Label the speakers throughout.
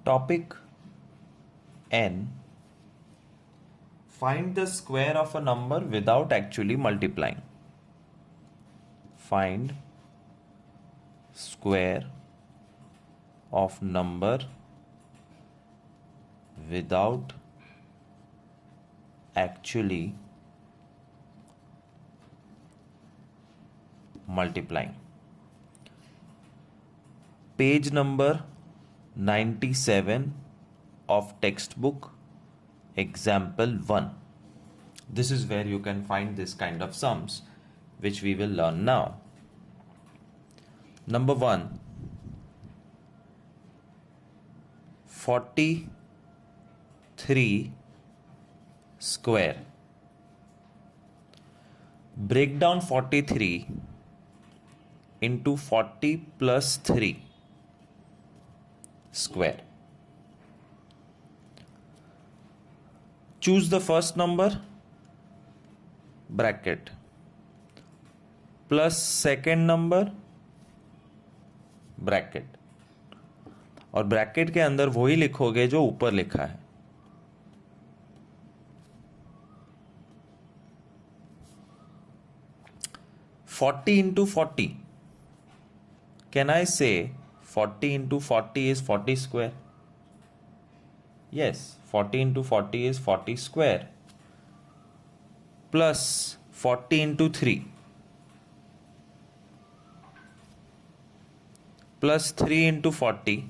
Speaker 1: Topic N. Find the square of a number without actually multiplying. Find square of number without actually multiplying. Page number 97 of textbook example 1. This is where you can find this kind of sums which we will learn now. Number 1, 43 square. Break down 43 into 40 plus 3 square. Choose the first number, bracket, plus second number, bracket, और bracket के अंदर वही लिखोगे जो ऊपर लिखा है. Forty into 40. Can I say 40 into 40 is 40 square? Yes, 40 into 40 is 40 square. Plus 40 into 3. Plus 3 into 40.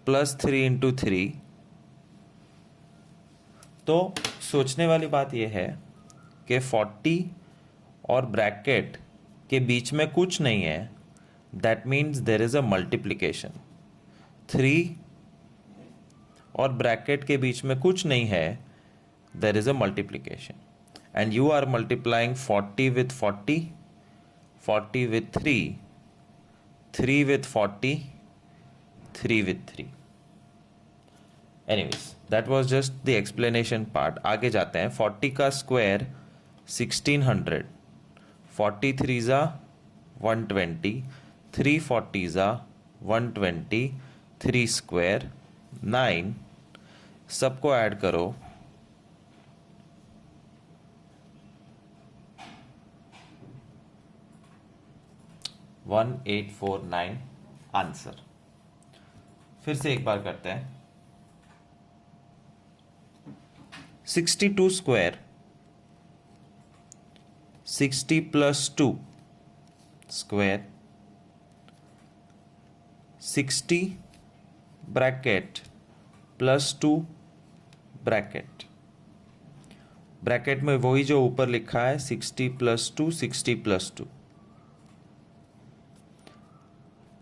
Speaker 1: Plus 3 into 3. तो सोचने वाली बात यह है कि 40 और ब्रैकेट के बीच में कुछ नहीं है. That means there is a multiplication. 3 और ब्रैकेट के बीच में कुछ नहीं है. There is a multiplication. And you are multiplying 40 with 40, 40 with 3, 3 with 40, 3 with 3. Anyways, that was just the explanation part. आगे जाते हैं. 40 का स्क्वायर 1600, 43 जा 120, 340 जा 120, 3 स्क्वायर 9. सबको ऐड करो. 1849 आंसर. फिर से एक बार करते हैं. 62 square 60 plus 2 square 60 bracket plus 2 bracket. Bracket में वही जो ऊपर लिखा है 60 plus 2, 60 plus 2.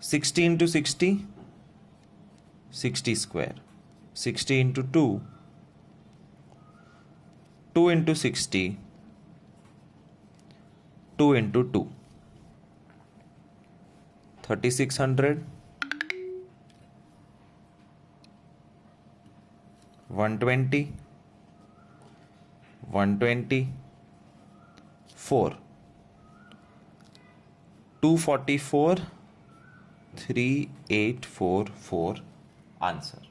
Speaker 1: 60 into 60, 60 square. 60 into 2, 2 into 60, 2 into 2. 3600, 120, 120, 4. 244, 3844 answer.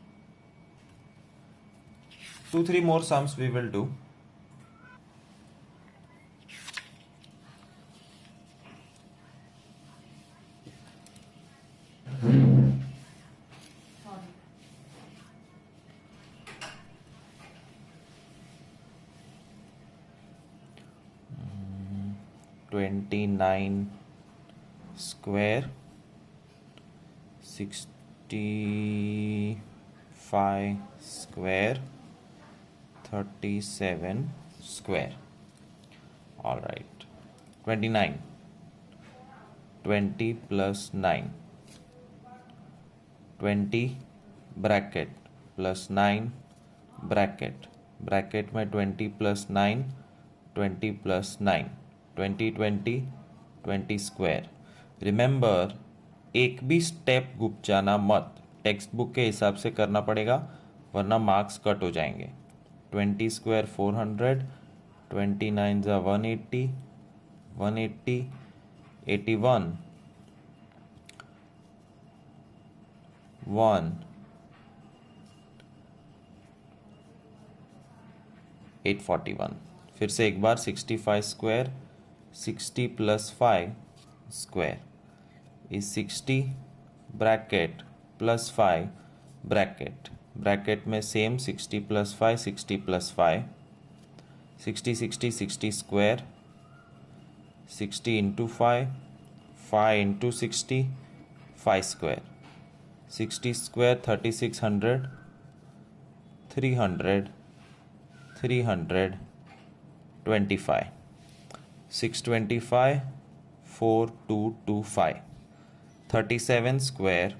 Speaker 1: 2-3 more sums we will do. Mm, 29 square 65 square 37 square. All right. 29. 20 plus 9. 20 bracket plus 9 bracket. Bracket में 20 plus 9, 20 plus 9. 20 20 20 square. Remember, एक भी step गुप जाना मत. टेक्स्ट बुक के हिसाब से करना पड़ेगा वरना मार्क्स कट हो जाएंगे. 20 स्क्वायर 400, 29 जा 180, 180, 81, 1 841। फिर से एक बार 65 square 60 plus 5 square is 60 bracket plus 5 bracket bracket में same 60 plus 5 60 plus 5 60 60 60 square 60 into 5 5 into 60 5 square 60 square 3600 300 300 25 625 4225 37 square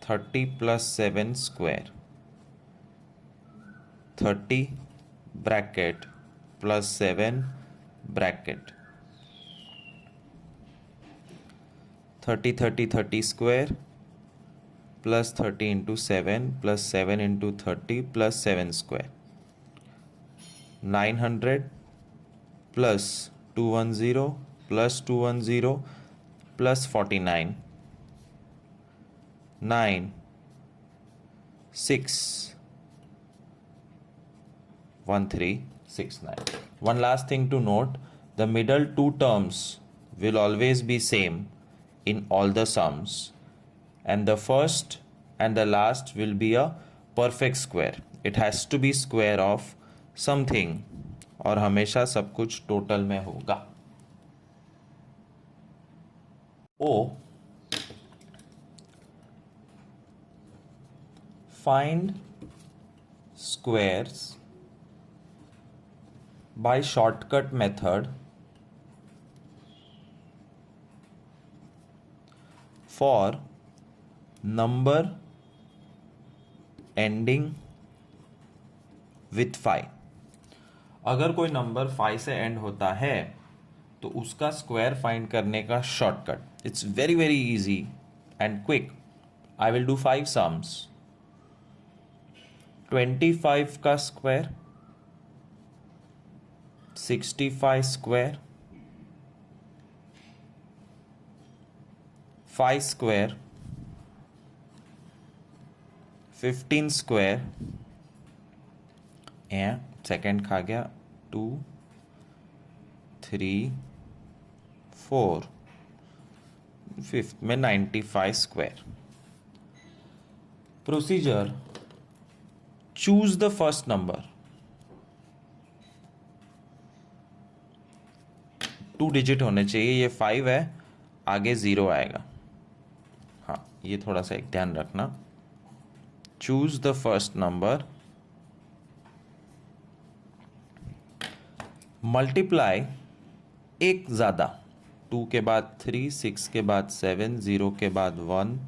Speaker 1: 30 plus 7 square 30 bracket plus 7 bracket 30 30 30 square plus 30 into 7 plus 7 into 30 plus 7 square 900 plus 210 plus 210 plus 49 9 6 1369. One last thing to note, the middle two terms will always be same in all the sums, and the first and the last will be a perfect square. It has to be square of something और हमेशा सब कुछ total में होगा. O, find squares by shortcut method for number ending with 5. अगर कोई number 5 से and होता है तो उसका स्क्वायर फाइंड करने का shortcut, it's very very easy and quick. I will do 5 sums. 25 का square 65 square 5 square 15 square and second खा गया 2 3 4 फिफ्थ में 95 square. Procedure, choose the first number. 2 digit होने चाहिए. ये 5 है, आगे 0 आएगा. हाँ, ये थोड़ा सा एक ध्यान रखना. Choose the first number. Multiply एक ज़्यादा. 2 के बाद 3, 6 के बाद 7, 0 के बाद 1,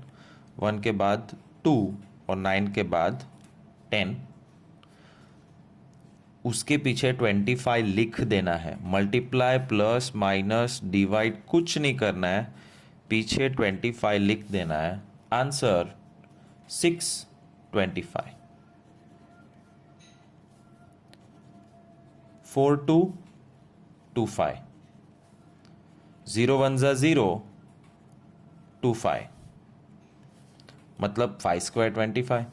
Speaker 1: 1 के बाद 2 और 9 के बाद 10. उसके पीछे 25 लिख देना है. मल्टीप्लाई प्लस माइनस डिवाइड कुछ नहीं करना है, पीछे 25 लिख देना है. आंसर 625. 4225. 0 1 0 25 मतलब 5 स्क्वायर 25.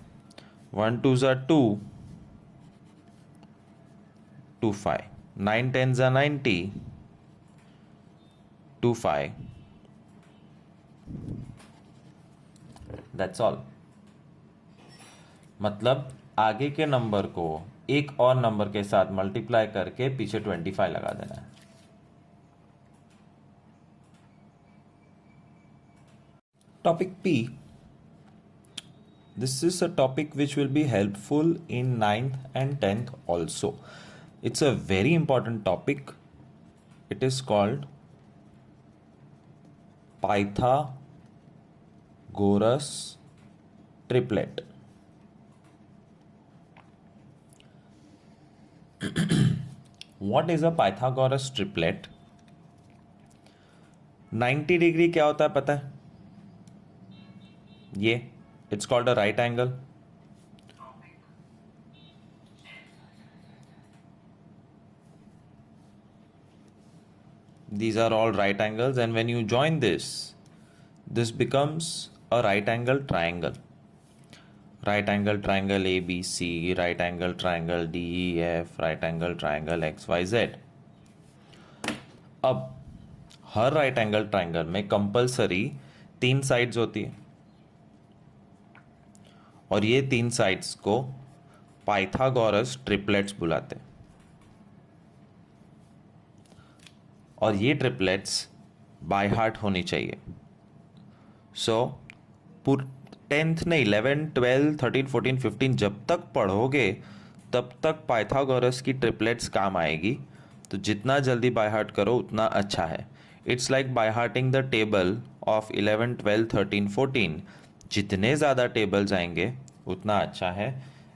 Speaker 1: 1 2 2 25. 9 10 90 25. That's all. मतलब आगे के नंबर को एक और नंबर के साथ मल्टीप्लाई करके पीछे 25 लगा देना है. Topic P. This is a topic which will be helpful in 9th and 10th also. It's a very important topic. It is called Pythagoras triplet. What is a Pythagoras triplet? 90 degree क्या होता है पता है? ये it's called a right angle. These are all right angles, and when you join this becomes a right angle triangle. right angle triangle ABC, right angle triangle DEF, right angle triangle XYZ. अब हर right angle triangle में compulsory 3 sides होती है और ये 3 sides को Pythagoras triplets बुलाते हैं और ये ट्रिपलेट्स बाय हार्ट होनी चाहिए. सो 10th ने 11, 12, 13, 14, 15 जब तक पढ़ोगे तब तक पाइथागोरस की ट्रिपलेट्स काम आएगी. तो जितना जल्दी बाय हार्ट करो उतना अच्छा है. It's like by hearting the table of 11, 12, 13, 14. जितने ज़्यादा टेबल्स आएंगे उतना अच्छा है.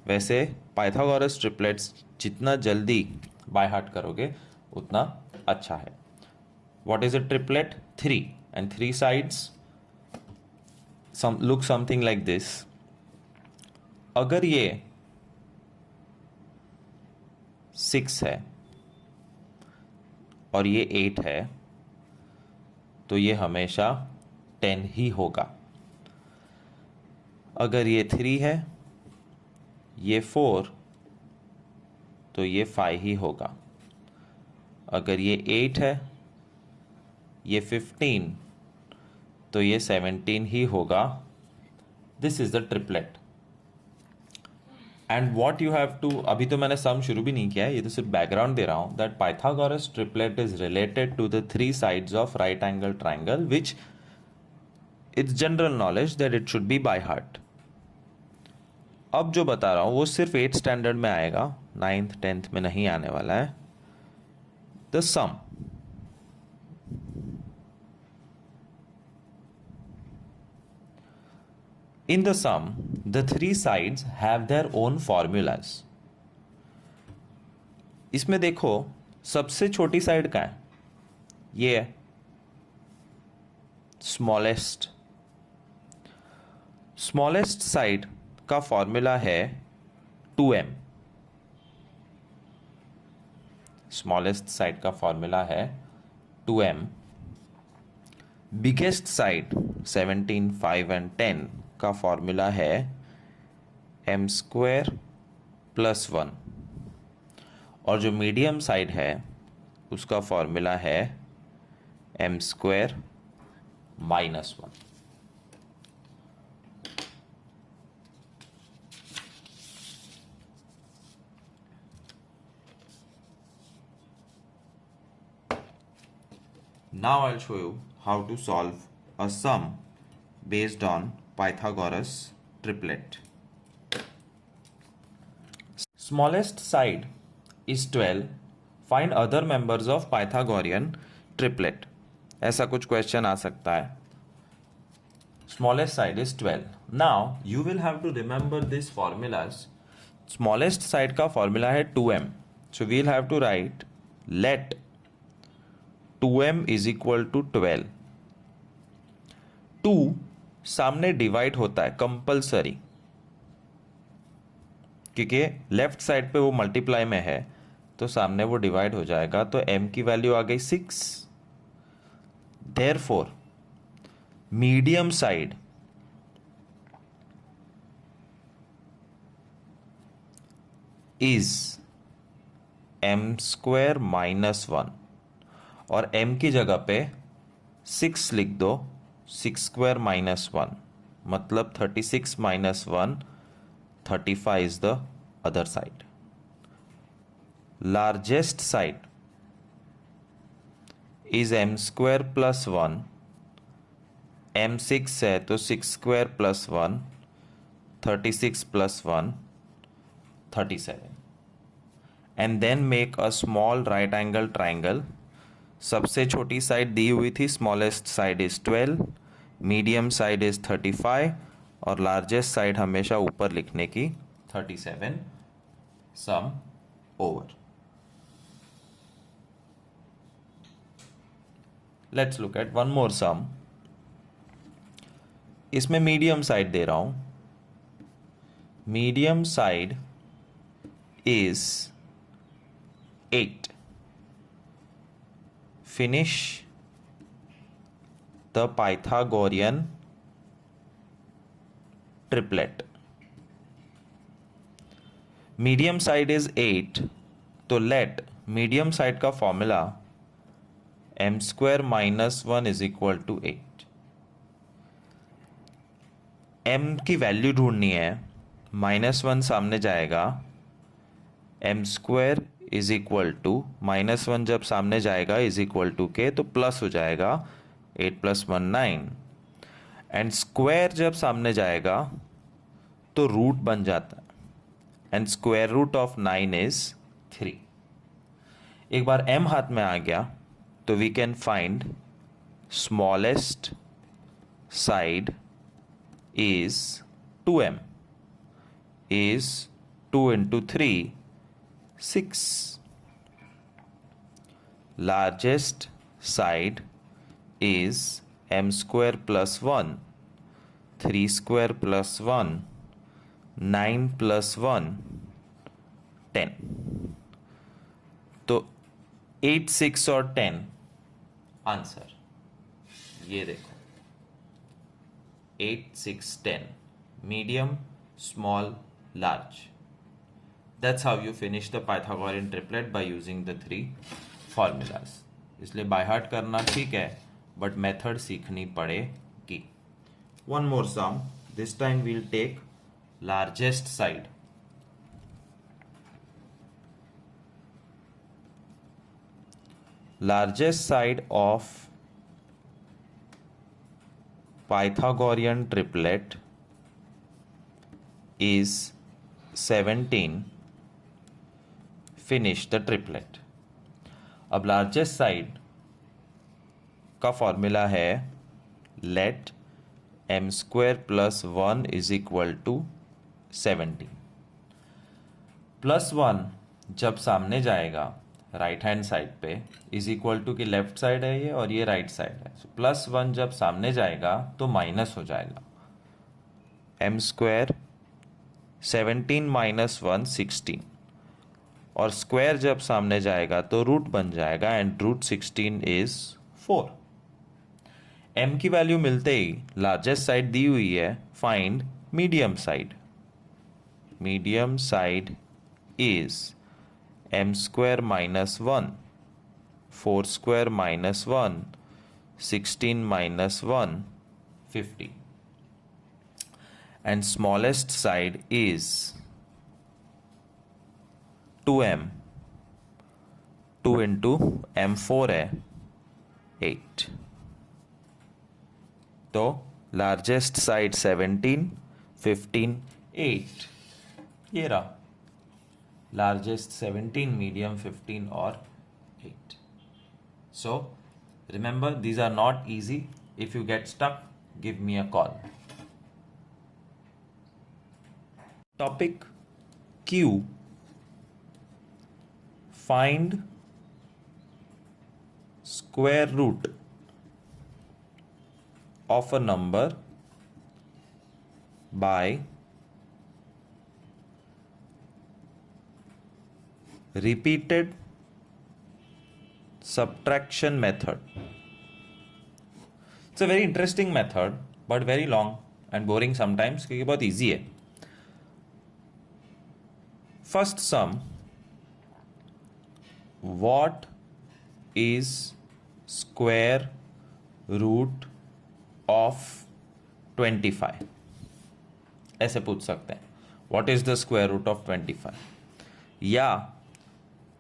Speaker 1: वैसे पाइथागोरस ट्रिपलेट्स जितना जल्दी बाय हार्ट करोगे उतना अच्छा है. What is a triplet? 3 and 3 sides look something like this. अगर ये 6 है और ये 8 है तो ये हमेशा 10 ही होगा. अगर ये 3 है, ये 4 तो ये 5 ही होगा. अगर ये 8 है, ये 15 तो ये 17 ही होगा. This is the triplet. And what you have to, अभी तो मैंने सम शुरू भी नहीं किया है, ये तो सिर्फ बैकग्राउंड दे रहा हूं. That Pythagoras triplet is related to the 3 sides of right angle triangle which it's general knowledge that it should be by heart. अब जो बता रहा हूं वो सिर्फ 8th स्टैंडर्ड में आएगा, 9th 10th में नहीं आने वाला है. The sum. In the sum, the 3 sides have their own formulas. इसमें देखो सबसे छोटी साइड का है, ये है स्मॉलेस्ट. स्मॉलेस्ट साइड का फॉर्मूला है 2m. स्मॉलेस्ट साइड का फॉर्मूला है 2m. बिगेस्ट साइड 17, 5 एंड 10 का फॉर्मूला है m² + 1 और जो मीडियम साइड है उसका फॉर्मूला है m² - 1. Now I'll show you how to solve a sum based on Pythagoras triplet. Smallest side is 12. Find other members of Pythagorean triplet. ऐसा कुछ question आ सकता है. Smallest side is 12. Now you will have to remember these formulas. Smallest side का formula है 2m. So we'll have to write let 2m is equal to 12. 2 सामने divide होता है compulsory, क्योंकि लेफ्ट साइड पे वो मल्टीप्लाई में है तो सामने वो डिवाइड हो जाएगा. तो m की वैल्यू आ गई 6. Therefore medium side is m² - 1 और m की जगह पे 6 लिख दो. 6² - 1 मतलब 36 - 1, 35 is the other side. Largest side is m² + 1. m6 है तो 6² + 1, 36 + 1, 37. And then make a small right angle triangle. सबसे छोटी साइड दी हुई थी, smallest side is 12, medium side is 35 और लार्जेस्ट साइड हमेशा ऊपर लिखने की 37. Sum over. Let's look at one more sum. इसमें मीडियम साइड दे रहा हूं. Medium side is 8. Finish the Pythagorean triplet. Medium side is 8, तो लेट मीडियम साइड का formula m square minus 1 is equal to 8। m की value ढूंढनी है, -1 सामने जाएगा, m square is equal to -1 जब सामने जाएगा इज इक्वल टू के, तो प्लस हो जाएगा 8 + 1 9, एंड स्क्वायर जब सामने जाएगा तो रूट बन जाता है, and square root of 9 is 3। एक बार m हाथ में आ गया तो we can find smallest side is 2m, is 2 into 3 6, largest side is m square plus 1, 3 square plus 1, 9 plus 1 10। तो 8, 6 और 10 आंसर ये देखो, 8, 6, 10, medium, small, large. That's how you finish the Pythagorean triplet by using the 3 formulas. इसलिए by heart करना ठीक है, but method सीखनी पड़ेगी। One more sum. This time we'll take largest side. Largest side of Pythagorean triplet is 17. Finish the triplet. अब largest side का formula है let m square plus 1 is equal to 17। +1 जब सामने जाएगा राइट हैंड साइड पे is equal to की left side है ये और ये राइट साइड है, +1 जब सामने जाएगा तो माइनस हो जाएगा, m स्क्वायर 17 - 1 16, और स्क्वायर जब सामने जाएगा तो रूट बन जाएगा, एंड रूट 16 इज 4। m की वैल्यू मिलते ही लार्जेस्ट साइड दी हुई है, find medium side. Medium side is m square minus 1, 4 square minus 1, 16 minus 1, 50. And smallest side is 2m, 2 into m4 है 8। तो लार्जेस्ट साइड 17, 15, 8 ये रहा, largest 17, medium 15 or 8. So remember, these are not easy. If you get stuck, give me a call. Topic Q. Find square root of a number by repeated subtraction method. It's a very interesting method, but very long and boring sometimes क्योंकि बहुत easy है। First sum, what is square root of 25? ऐसे पूछ सकते हैं, what is the square root of 25? या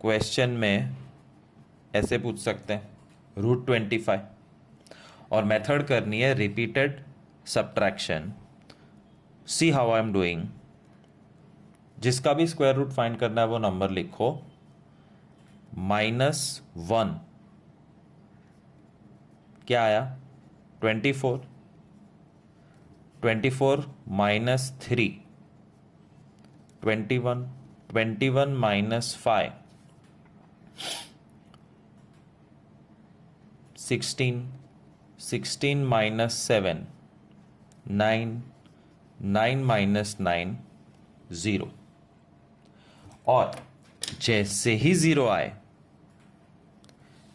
Speaker 1: question में ऐसे पूछ सकते हैं √25, और मेथड करनी है repeated subtraction. See how I am doing. जिसका भी स्क्वायर रूट फाइंड करना है वो नंबर लिखो, -1 क्या आया 24, 24 - 3 21, 21 - 5 16, 16 - 7 9, 9 - 9 0। और जैसे ही 0 आए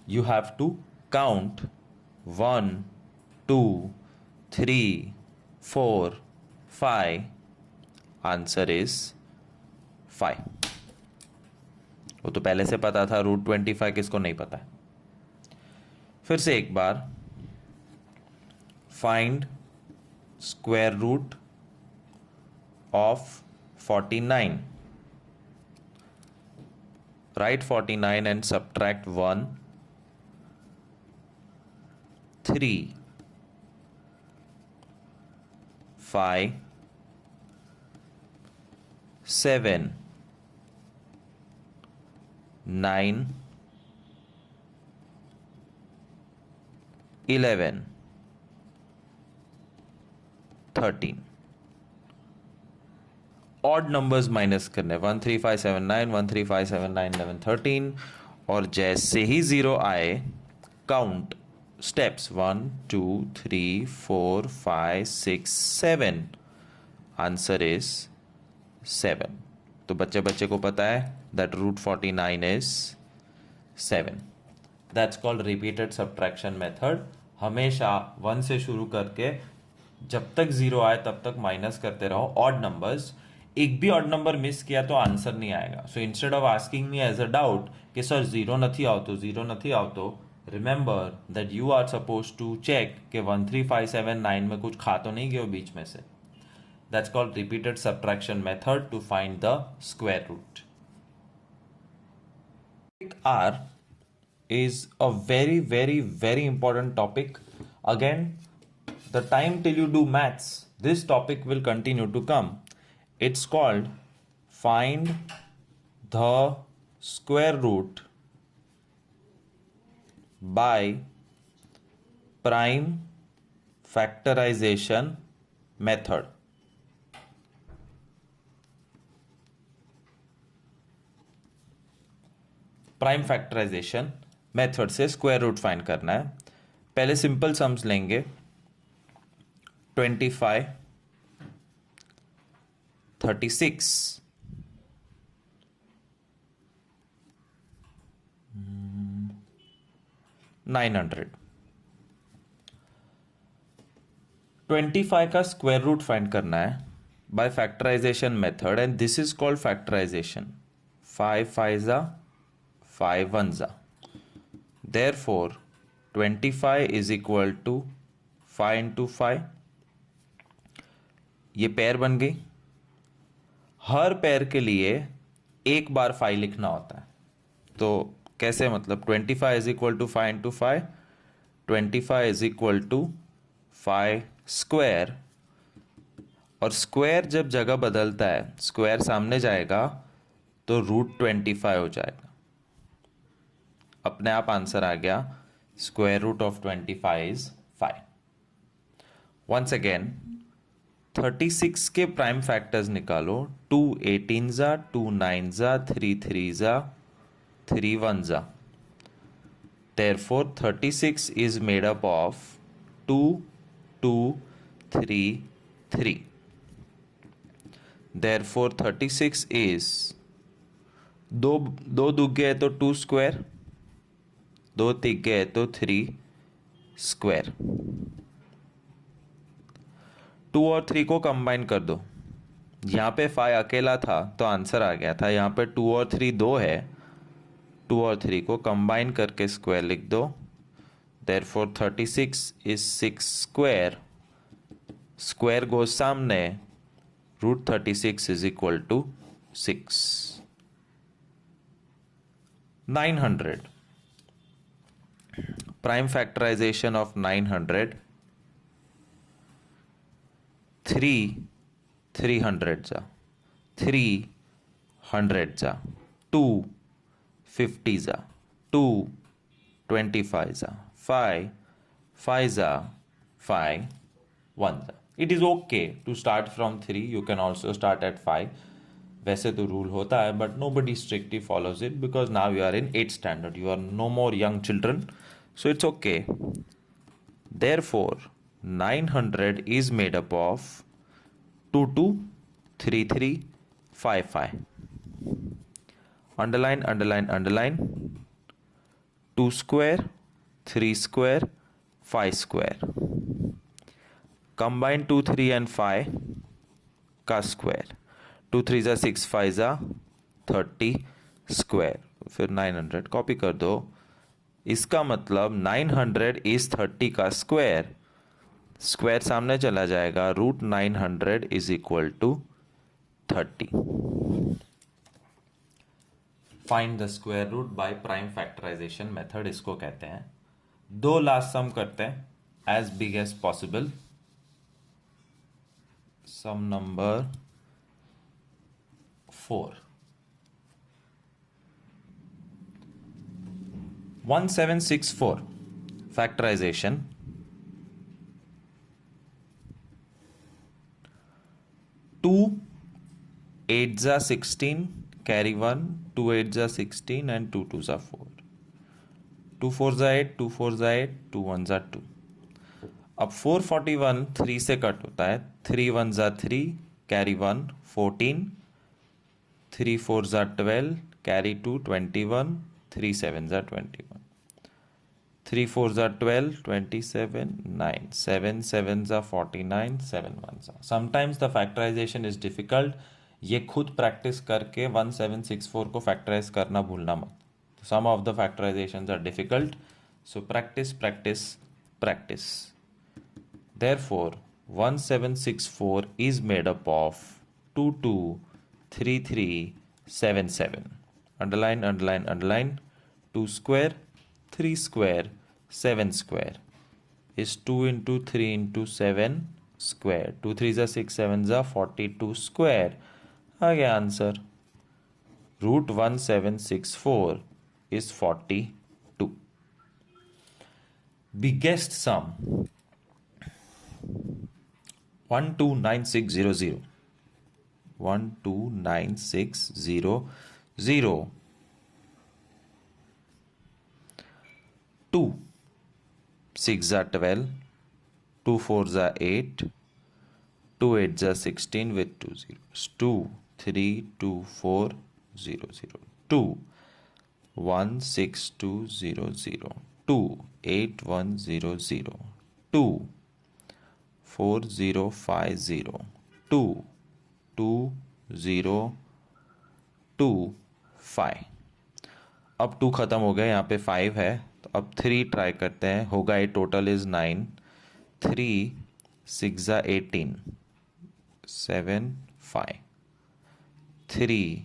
Speaker 1: you have to count 1, 2, 3, 4, 5. Answer is 5. वो तो पहले से पता था, √25 किसको नहीं पता है। फिर से एक बार, find square root of 49, write 49 and subtract 1, 3, 5, 7, 9, 11, 13। Odd numbers minus करने, 1 3 5 7 9, 1 3 5 7 9 11 13, और जैसे ही जीरो आए काउंट स्टेप्स, 1 2 3 4 5 6 7, आंसर इज 7। तो बच्चे बच्चे को पता है that √49 is 7। That's called repeated subtraction method. हमेशा 1 से शुरू करके जब तक जीरो आए तब तक माइनस करते रहो ऑड नंबर्स। एक भी ऑड नंबर मिस किया तो आंसर नहीं आएगा। So instead of asking me as a doubt कि सर जीरो नहीं आवतो, remember that you are suppose to check कि 1 3 5 7 9 में कुछ खा तो नहीं गए बीच में से। That's called repeated subtraction method to find the square root. R is a very, very, very important topic. Again, the time till you do maths, this topic will continue to come. It's called find the square root by prime factorization method. Prime factorization method से square root find करना है। पहले simple sums लेंगे, 25, 36, 900। 25 का square root find करना है by factorization method, and this is called factorization. 5 5 5 1 therefore 25 is equal to 5 into 5। ये pair बन गई। हर पेयर के लिए एक बार 5 लिखना होता है, तो कैसे, मतलब 25 is equal to 5 into 5, 25 is equal to 5 square, और स्क्वायर जब जगह बदलता है, स्क्वायर सामने जाएगा तो √25 हो जाएगा। अपने आप आंसर आ गया, square root of 25 is 5। Once again 36 के प्राइम फैक्टर्स निकालो, 2 18 2 9 3 3 3 1 therefore 36 is made up of 2 2 3 3। therefore 36 is दो दुग गए तो 2 स्क्वायर, 2 तिक गए तो 3 स्क्वायर। 2 और 3 को कंबाइन कर दो। यहाँ पे 5 अकेला था तो आंसर आ गया था। यहाँ पे 2 और 3 2 है, 2 और 3 को कंबाइन करके स्क्वायर लिख दो। Therefore 36 is 6 square. Square goes सामने, √36 is equal to 6। 900, prime factorization of 900, 3 300 3 100 2 50 2 25 5 5 5 1। It is okay to start from 3, you can also start at 5। वैसे तो रूल होता है but nobody strictly follows it because now you are in 8th standard, you are no more young children, so it's okay। Therefore 900 is made up of 2 2 3 3 5 5। Underline underline underline, 2 square 3 square 5 square, combine 2 3 and 5 का square, 2 3 6 5 30 square, फिर 900 copy कर दो। इसका मतलब 900 is 30 का square, square सामने चला जाएगा, root 900 is equal to 30। Find the square root by prime factorization method इसको कहते हैं। दो लास्ट सम करते हैं as big as possible. Sum number 4, 1764 factorization. 2 8s are 16, carry 1, 2 8s are 16 and 2 2s are 4, 2 4s are 8, 2 4s are 8, 2 1s are 2। अब 441 3 से cut होता है, 3 1s are 3, carry 1 14, 3 4s are 12, carry 2 21, 3 7s are 21, 3 4s are 12, 27, 9, 7 7s are 49, 7 1s are। Sometimes the factorization is difficult। ये खुद practice करके 1764 को factorise करना भूलना मत। Some of the factorizations are difficult, so practice, practice, practice। Therefore, 1764 is made up of 2 2 3 3 7 7। Underline, underline, underline। 2 square, 3 square, 7 square is 2 into 3 into 7 square। 2 3s are 6, 7s are 42 square। आ गया answer. Root 1764 is 42। Biggest sum 129600, 129600। 2 6s are 12, 2 4s are 8, 2 8s are 16 with 2 zeros, 2 3 2 4 0 0, 2 1 6 2 0 0, 2 8 1 0 0, 2 4 0 5 0, 2 2 0 2 5। अब 2 खत्म हो गया, यहाँ पे 5 है, तो अब 3 ट्राई करते हैं, होगा 8, total is 9, 3 6 18, 7 5, 3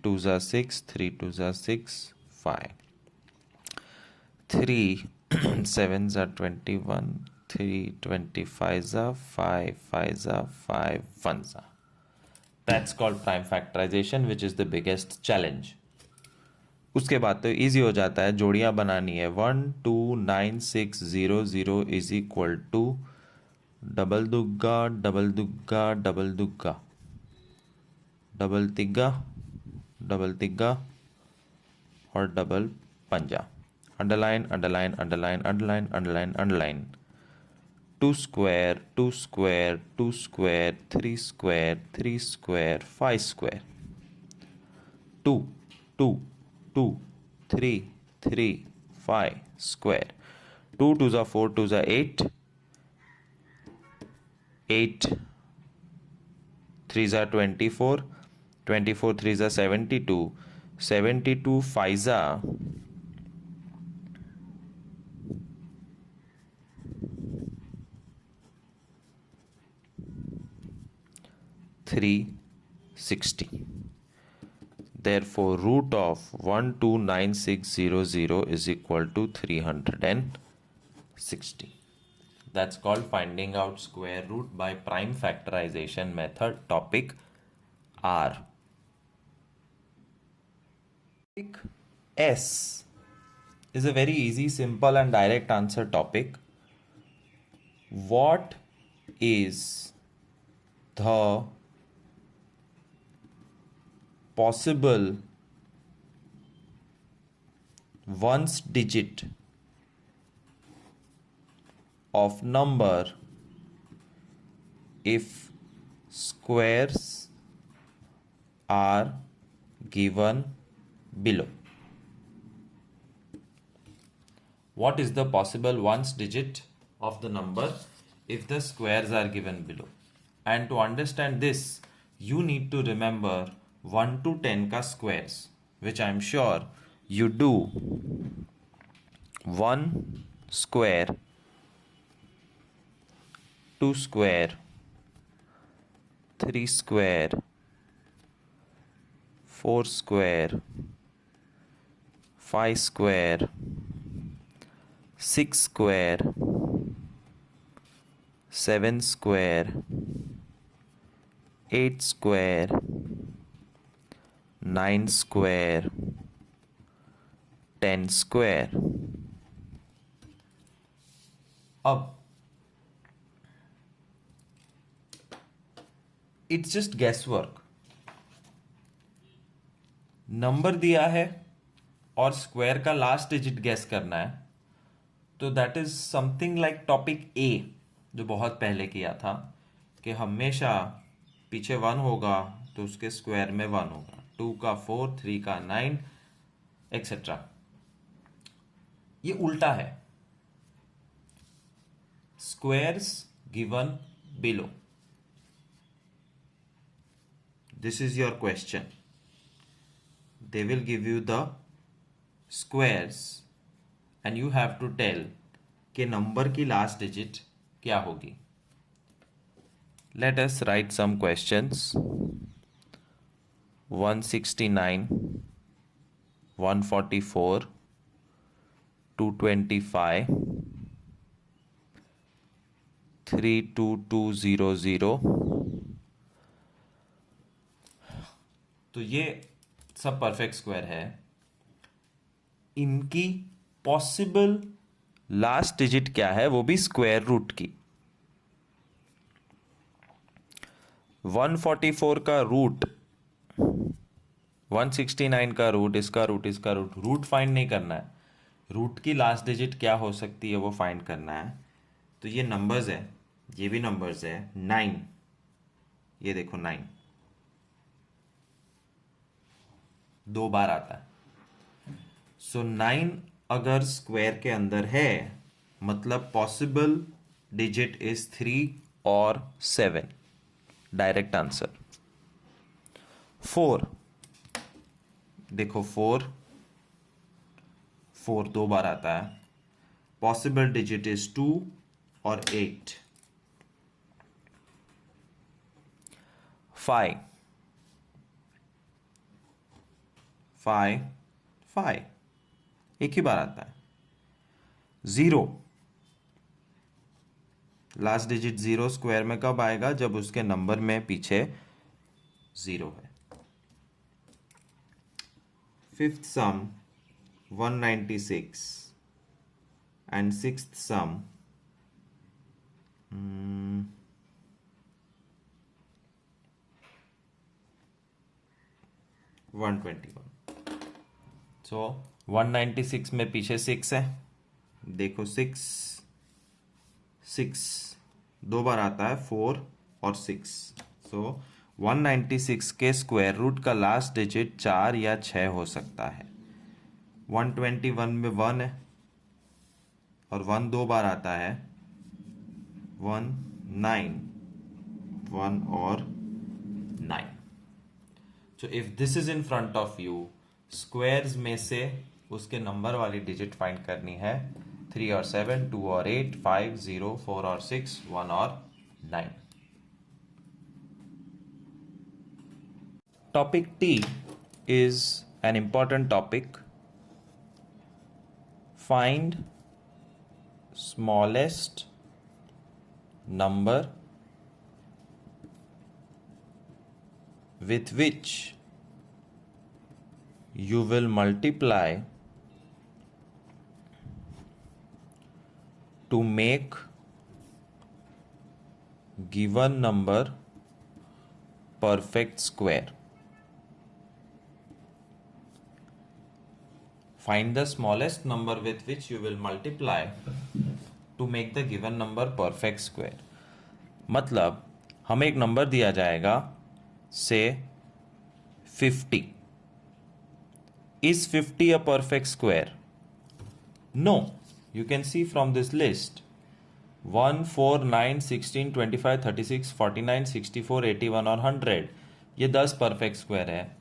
Speaker 1: 2 6, 3 2 6 5, 3 7 21, 3 25 5 5 5 1। That's called prime factorization, which is the biggest challenge। उसके बाद तो इजी हो जाता है, जोड़ियां बनानी है। 129600 इज इक्वल टू डबल दुग्गा डबल दुग्गा डबल दुग्गा डबल तिग्गा डबल तिग्गा और डबल पंजा। Underline, underline, underline, underline, underline, underline. 2 square, 2 square, 2 square, 3 square, 3 square, 5 square, 2 2 2 3 3 5 square, 2 2s are 4, 2s are 8, 8 3s are 24, 24 3s are 72, 72 5s are 360। Therefore, root of 129600 is equal to 360। That's called finding out square root by prime factorization method, topic R। Topic S is a very easy, simple and direct answer topic. What is the possible ones digit of number if squares are given below? What is the possible ones digit of the number if the squares are given below? And to understand this, you need to remember 1 to 10 ka squares, which I am sure you do 1 square, 2 square, 3 square, 4 square, 5 square, 6 square, 7 square, 8 square, 9 square, 10 square. अब it's just guess work. Number दिया है और square का last digit gas करना है, तो that is something like topic A जो बहुत पहले किया था कि हमेशा पीछे 1 होगा तो उसके स्क्वायर में 1 होगा, 2 का 4, 3 का 9 एक्सेट्रा. ये उल्टा है. Squares given below. This is your question. They will give you the squares and you have to tell कि नंबर की लास्ट डिजिट क्या होगी. Let us write some questions. 169, 144, 225, 32200. तो ये सब परफेक्ट स्क्वायर है. इनकी पॉसिबल लास्ट डिजिट क्या है, वो भी स्क्वायर रूट की. 144 का रूट, 169 का रूट, इसका रूट, इसका रूट. रूट फाइंड नहीं करना है, रूट की लास्ट डिजिट क्या हो सकती है वो फाइंड करना है. तो ये नंबर्स है, ये भी नंबर्स है. 9, ये देखो 9 2 बार आता है. सो 9 अगर स्क्वायर के अंदर है मतलब पॉसिबल डिजिट इज 3 और 7. Direct answer. 4, देखो 4 2 बार आता है. पॉसिबल डिजिट इज 2 और 8. 5 एक ही बार आता है. 0, लास्ट डिजिट 0 स्क्वायर में कब आएगा, जब उसके नंबर में पीछे 0 है. फिफ्थ सम 196 एंड सिक्स्थ सम 121. सो 196 में पीछे 6 है. देखो 6 2 बार आता है, 4 और 6. सो 196 के स्क्वायर रूट का लास्ट डिजिट 4 या 6 हो सकता है. 121 में 1 है और 1 2 बार आता है. 1 9, 1 और 9. So if this is in front of you, squares में से उसके नंबर वाली डिजिट फाइंड करनी है. 3 और 7, 2 और 8, 5, 0, 4 और 6, 1 और 9. Topic T is an important topic. Find smallest number with which you will multiply to make given number perfect square. Find the smallest number with which you will multiply to make the given number perfect square. मतलब हमें एक number दिया जाएगा से 50. Is 50 a perfect square? No. You can see from this list 1, 4, 9, 16, 25, 36, 49, 64, 81 और 100. ये 10 perfect square है.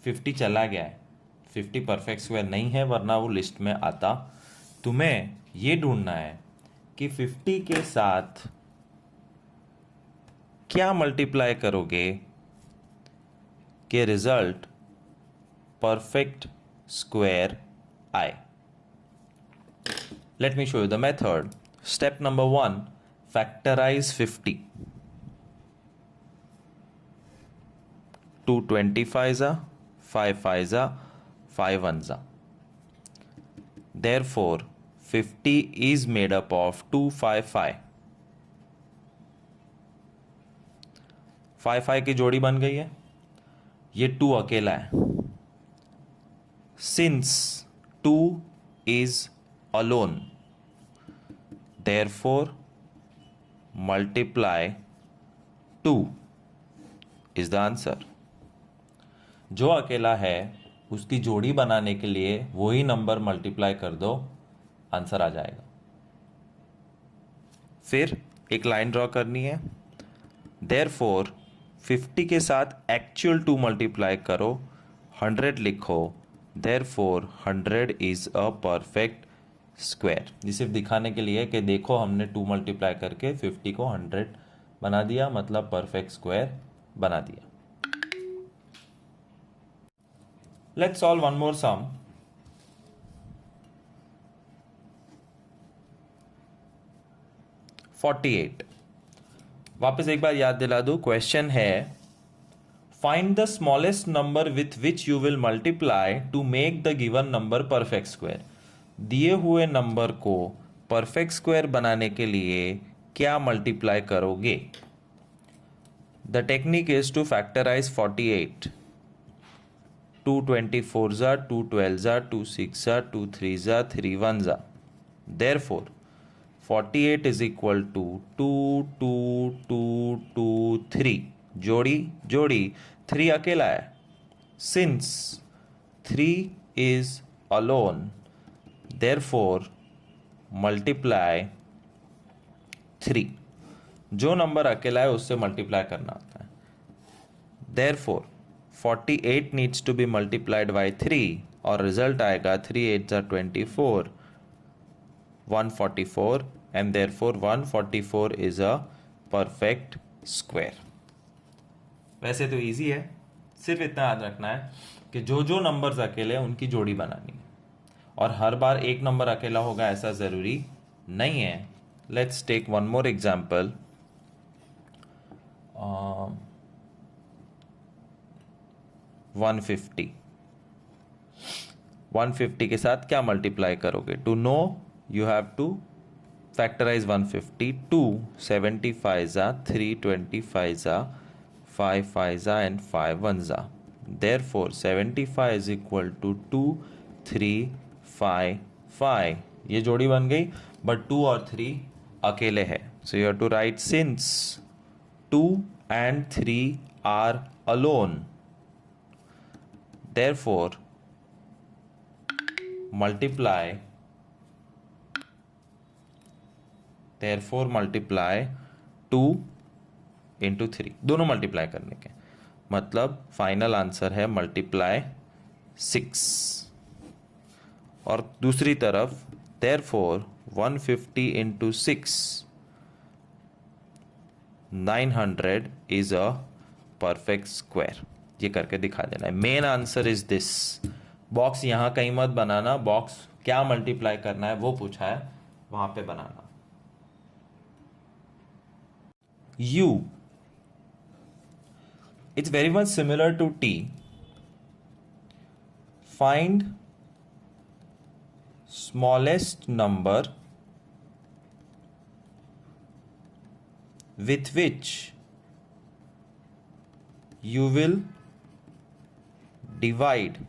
Speaker 1: 50 चला गया है. 50 परफेक्ट स्क्वायर नहीं है, वरना वो लिस्ट में आता। तुम्हें ये ढूंढना है कि 50 के साथ क्या मल्टीप्लाई करोगे कि रिजल्ट परफेक्ट स्क्वायर आए। Let me show you the method. Step number 1, factorize 50. 2 25s are, 5 5s are, 5 1s are. Therefore, 50 is made up of 2 5 5. 5 5 की जोड़ी बन गई है, ये 2 अकेला है। Since 2 is alone, therefore multiply 2 is the answer. जो अकेला है उसकी जोड़ी बनाने के लिए वही नंबर मल्टीप्लाई कर दो, आंसर आ जाएगा। फिर एक लाइन ड्रॉ करनी है। therefore 50 के साथ एक्चुअल 2 मल्टीप्लाई करो, 100 लिखो, therefore 100 is a perfect square. ये सिर्फ दिखाने के लिए कि देखो हमने 2 मल्टीप्लाई करके 50 को 100 बना दिया, मतलब परफेक्ट स्क्वायर बना दिया। लेट्स सॉल्व वन मोर सम। $48। वापस एक बार याद दिला दूं, क्वेश्चन है find the smallest number with which you will multiply two make the given number perfect square. दिए हुए नंबर को परफेक्ट स्क्वायर बनाने के लिए क्या मल्टीप्लाई करोगे। The technique is to factorize 48। 2 24s are, 2 12s are, 2 6s are, 2 3s are, 3 1s are. Therefore 48 is equal to 2 2 2 2 3। जोड़ी जोड़ी 3 अकेला है। Since 3 is alone, therefore multiply 3। जो नंबर अकेला है उससे मल्टीप्लाई करना होता है। therefore 48 needs to be multiplied by 3 और रिजल्ट आएगा 3 8s are 24, 144, and therefore 144 is a perfect square। वैसे तो इजी है, सिर्फ इतना याद रखना है कि जो जो नंबर्स अकेले हैं उनकी जोड़ी बनानी है, और हर बार एक नंबर अकेला होगा ऐसा ज़रूरी नहीं है। Let's take one more example. 150। 150 के साथ क्या मल्टीप्लाई करोगे। To know you have to factorize 150। 2 75s are, 3 25s are, 5 5s are, and 5 1s are. Therefore 75 is equal to 2 3 5 5। ये जोड़ी बन गई, बट 2 और 3 अकेले है। So you have to write since 2 and 3 are alone, therefore multiply 2 into 3। दोनों multiply करने के मतलब फाइनल आंसर है मल्टीप्लाई 6। और दूसरी तरफ therefore 150 into 6 900 is a perfect square। ये करके दिखा देना है। Main answer is this. Box यहां कहीं मत बनाना, बॉक्स क्या मल्टीप्लाई करना है वो पूछा है, वहां पे बनाना। U, it's very much similar to T। Find smallest number with which you will divide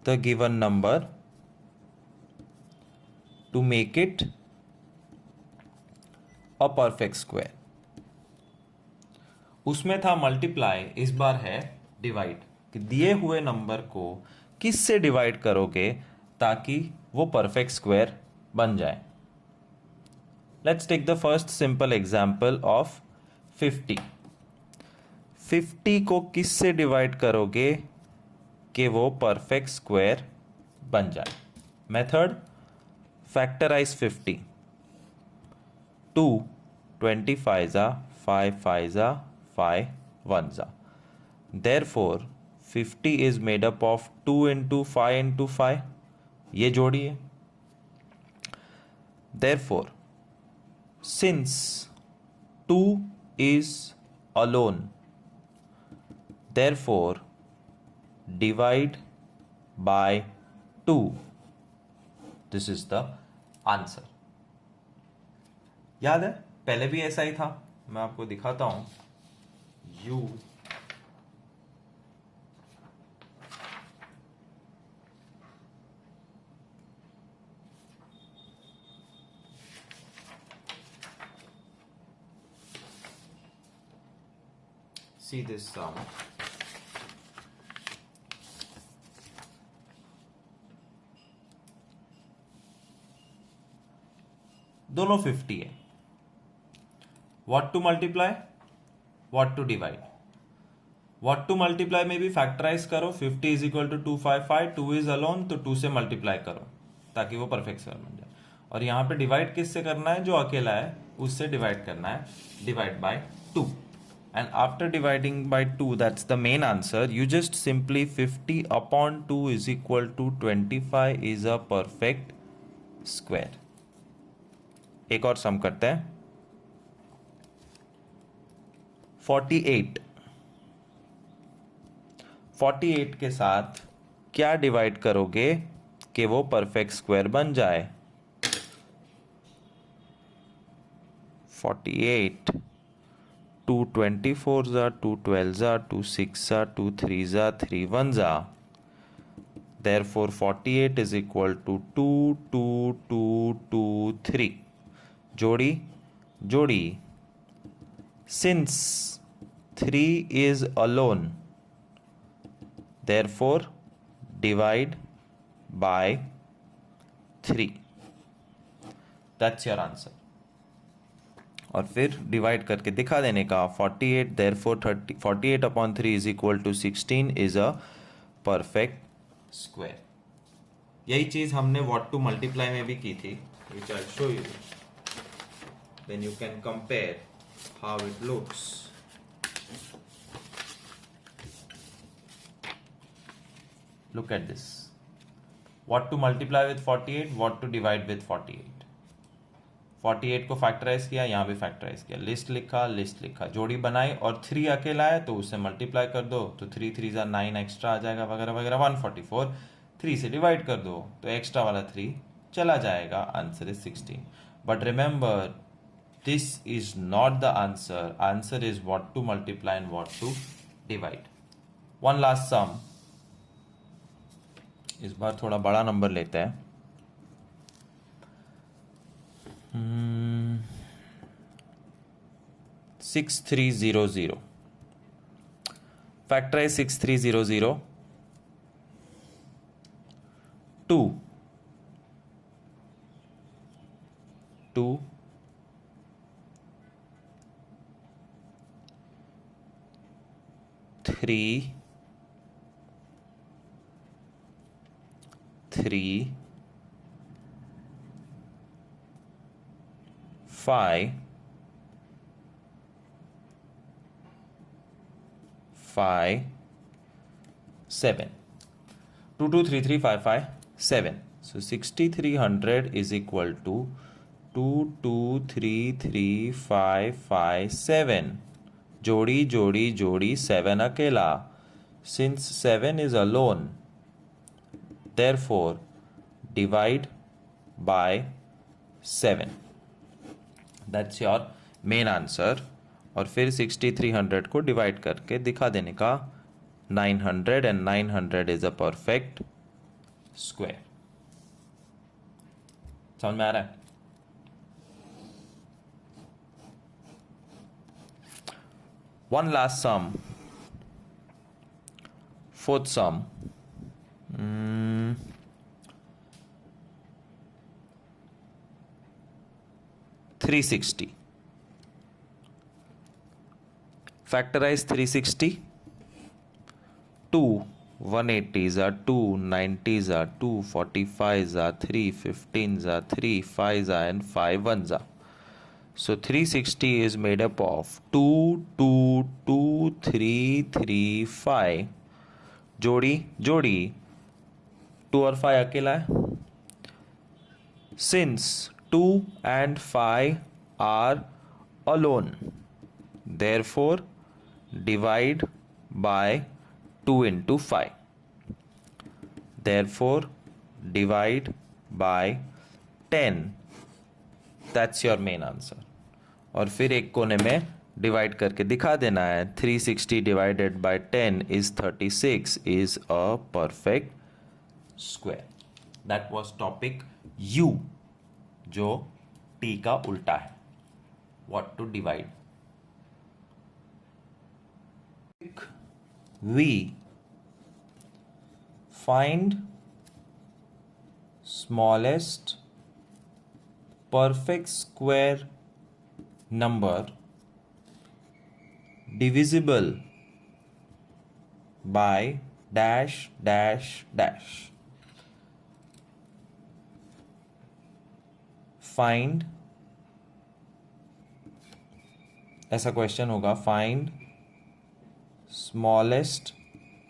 Speaker 1: the given number to make it a perfect square। उसमें था मल्टीप्लाई, इस बार है डिवाइड, कि दिए हुए नंबर को किस से डिवाइड करोगे ताकि वो परफेक्ट स्क्वायर बन जाए। Let's take the first simple example of 50। 50 को किस से डिवाइड करोगे कि वो परफेक्ट स्क्वायर बन जाए। Method, factorize 50, 2 20 5 5 5 5 1 therefore 50 is made up of 2 into 5 into 5, ये जोड़िए। therefore since 2 is alone, therefore divide by 2, this is the answer। याद है पहले भी ऐसा ही था, मैं आपको दिखाता हूं। u see this sum, दोनों 50 है। What to multiply, what to divide. What to multiply में भी फैक्टराइज करो, 50 is equal to 255, 2 is alone तो 2 से मल्टीप्लाई करो ताकि वो परफेक्ट स्क्वायर बन जाए। और यहाँ पे डिवाइड किससे करना है, जो अकेला है उससे डिवाइड करना है, divide by 2। And after dividing by 2, that's the main answer. You just simply 50 upon 2 is equal to 25 is a perfect square. एक और सम करते हैं। 48 के साथ क्या डिवाइड करोगे कि वो परफेक्ट स्क्वायर बन जाए। 48 2 24 2 12 2 6 2 3 3 1 therefore 48 is equal to 2 2 2 2 3। जोड़ी जोड़ी, since 3 is alone, therefore divide by 3, that's your answer। और फिर डिवाइड करके दिखा देने का, 48 therefore 48 upon 3 is equal to 16 is a perfect square। यही चीज हमने व्हाट टू मल्टीप्लाई में भी की थी, which I'll show you, then you can compare how it looks। Look at this, what to multiply with 48, what to divide with 48। 48 को factorise किया, यहाँ भी फैक्टराइज किया, लिस्ट लिखा, जोड़ी बनाई और 3 अकेला है तो उससे मल्टीप्लाई कर दो तो 3 3 9 एक्स्ट्रा आ जाएगा वगैरह वगैरह। 144 3 से डिवाइड कर दो तो एक्स्ट्रा वाला 3 चला जाएगा, answer is 16। But remember this is not the answer is what to multiply and what to divide। one last sum, इस बार थोड़ा बड़ा नंबर लेते हैं। 6300, factorise 6300, 2 3 5 7, 2 2 3 3 5 5 7, so 6300 is equal to 2 2 3 3 5 5 7। जोड़ी जोड़ी जोड़ी, 7 अकेला, since 7 is alone, therefore divide by 7, that's your main answer। और फिर 6300 को डिवाइड करके दिखा देने का, 900 and 900 is a perfect square। समझ में आ रहा है? One last sum, fourth sum, 360, factorize 360, 2 180s are 2, 90s are 2, 45s are 3, 15s are 3, 5s are and 5 ones are. So 360 is made up of 2, 2, 2, 3, 3, 5. जोड़ी जोड़ी 2 और 5 अकेला है. Since 2 and 5 are alone, therefore divide by 2 into 5. Therefore divide by 10. That's your main answer. और फिर एक कोने में डिवाइड करके दिखा देना है. 360 divided by 10 is 36 is a perfect square. That was topic U, जो टी का उल्टा है. What to divide. We find smallest perfect square number divisible by dash dash dash. Find, ऐसा क्वेश्चन होगा, find smallest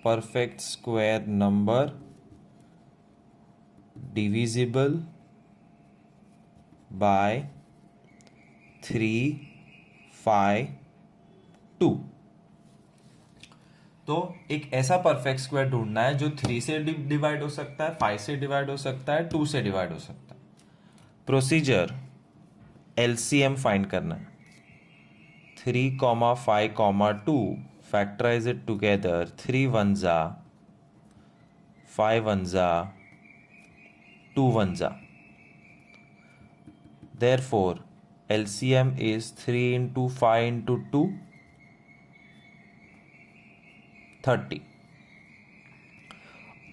Speaker 1: perfect square number divisible by 3, 5, 2. तो एक ऐसा perfect square ढूंढना है जो 3 से डिवाइड हो सकता है, 5 से डिवाइड हो सकता है, 2 से डिवाइड हो सकता है. प्रोसीजर, एलसीएम फाइंड करना है. 3, 5, 2. Factorize it together. 3 ones are 5 ones are 2 ones are. Therefore, LCM is 3 into 5 into 2, 30.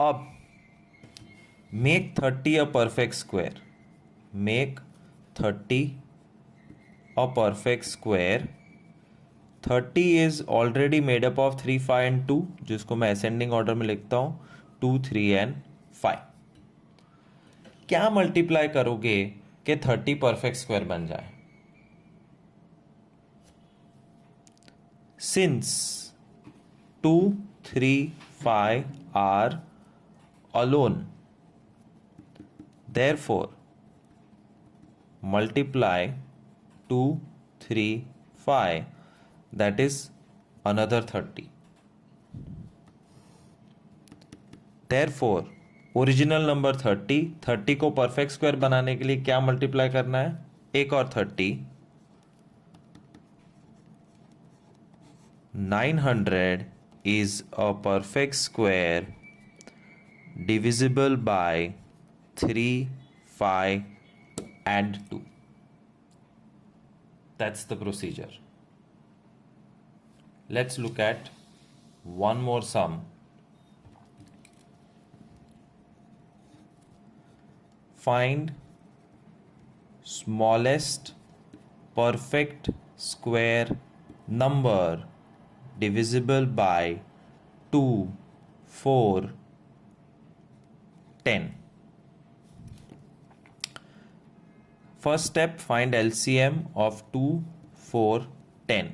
Speaker 1: अब make 30 a perfect square. Make 30 a perfect square. 30 is already made up of 3, 5 and 2, जिसको मैं ascending order में लिखता हूँ. 2, 3 and 5. क्या multiply करोगे कि 30 perfect square बन जाए. Since 2, 3, 5 are alone, therefore multiply 2, 3, 5, that is another 30. Therefore original number 30 को परफेक्ट स्क्वायर बनाने के लिए क्या मल्टीप्लाई करना है, एक और 30. 900 is a perfect square divisible by 3, 5 and 2. That's the procedure. Let's look at one more sum. Find smallest perfect square number divisible by 2, 4, 10. First step, find LCM of 2, 4, 10.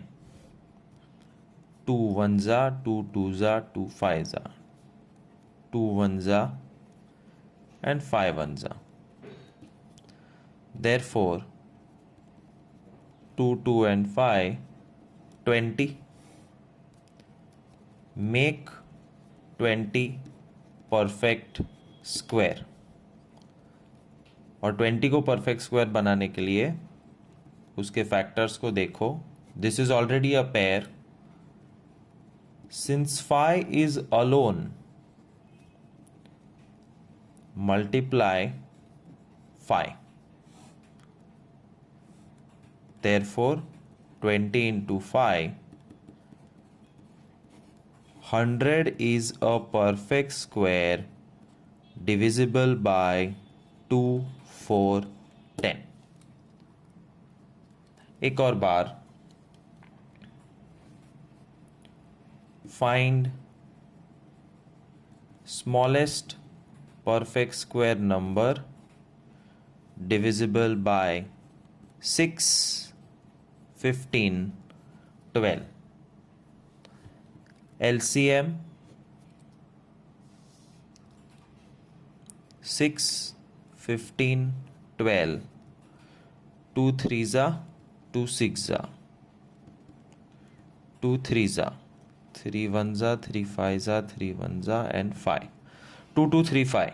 Speaker 1: 2 ones are, 2 twos are, 2 fives are, 2 ones are and 5 ones are. Therefore 2, 2 and 5, 20. Make 20 perfect square. और 20 को perfect square बनाने के लिए उसके factors को देखो. This is already a pair. Since 5 is alone, multiply 5. Therefore 20 into 5, 100 is a perfect square divisible by 2, 4, 10. एक और बार, find smallest perfect square number divisible by 6, 15, 12. LCM 6, 15, 12. 2 3s are 2 6s are 2 3s are 3 1s are 3 5s are 3 1s are and 5. 2 2 3 5.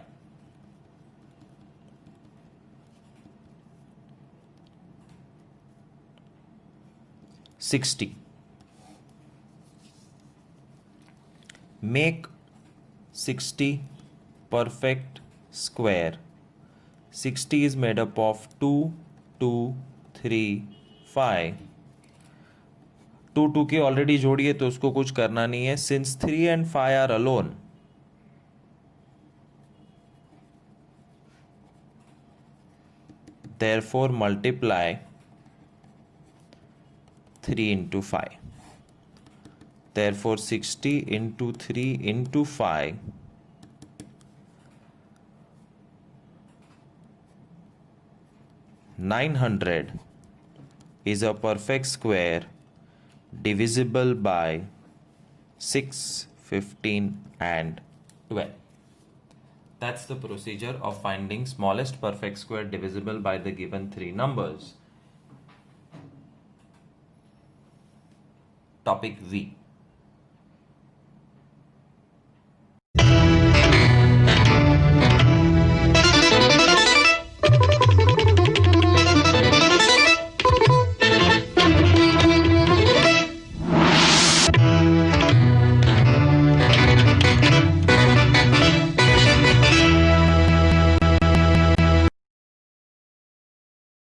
Speaker 1: 60. Make 60 perfect square. 60 is made up of 2, 2, 3, 5. 2 2 की already जोड़ी है तो उसको कुछ करना नहीं है. Since 3 and 5 are alone, therefore multiply 3 into 5. Therefore 60 into 3 into 5 900 is a perfect square divisible by 6, 15 and 12. That's the procedure of finding smallest perfect square divisible by the given three numbers. Topic V.